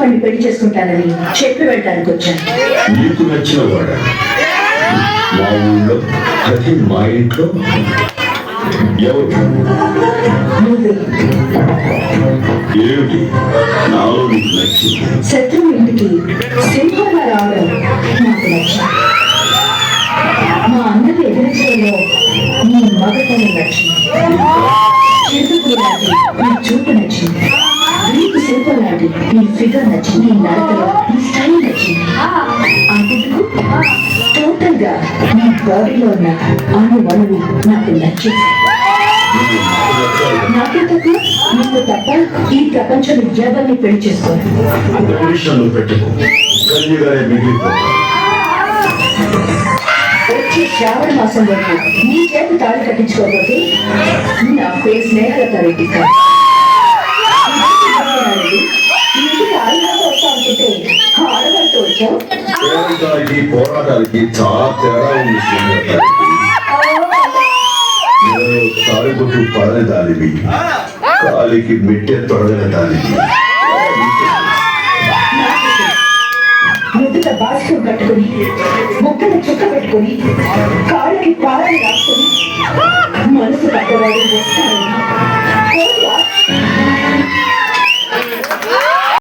వాడిని పెళ్లి చేసుకుంటానని చెప్పి వెళ్ళడానికి వచ్చాను. నీకు నచ్చిన వాడా? మా ఊళ్ళో అది మా ఇంట్లో ఎవరు? నువ్వే. ఏమిటి నాలో నీకు నచ్చింది? శత్రువు ఇంటికి సింహంగా రావడం నాకు నచ్చింది. మా అన్నకి ఎదిరించడంలో నీ మగతనం నచ్చింది. చెరుకు లాంటి నీ చూపు నచ్చింది. గ్రీకు శిల్పం లాంటి నీ ఫిగర్ నచ్చింది. నీ నడకలో నీ స్టైల్ నచ్చింది. అందుకు టోటల్ గా నీ బాడీలో ఉన్న అణువణువు నాకు నచ్చింది. నాకే తప్ప నీకు తప్ప ఈ ప్రపంచం ఎవరిని పెళ్లి చేసుకోను. పెట్టుకో కన్యగానే మిగిలిపో. వచ్చే శ్రావణ మాసం వరకు నీ చేతి తాళి కట్టించుకోకపోతే నా పేరు స్నేహలత రెడ్డి కాదు. ఇంటికి ఆయుధంగా వస్తా అనుకుంటే ఆడవారితో వచ్చావు. పేదలకి పోరాటాలకి చాలా తేడా ఉంది. తాలిబొట్టు పడని దానివి, కాలికి మిట్టె తొడగని దానివి. ముద్దుగా బాస్కం కట్టుకుని ముక్కలు చుక్క పెట్టుకుని కాళ్ళకి పాలని రాసుకుని మనసు పడ్డవాడు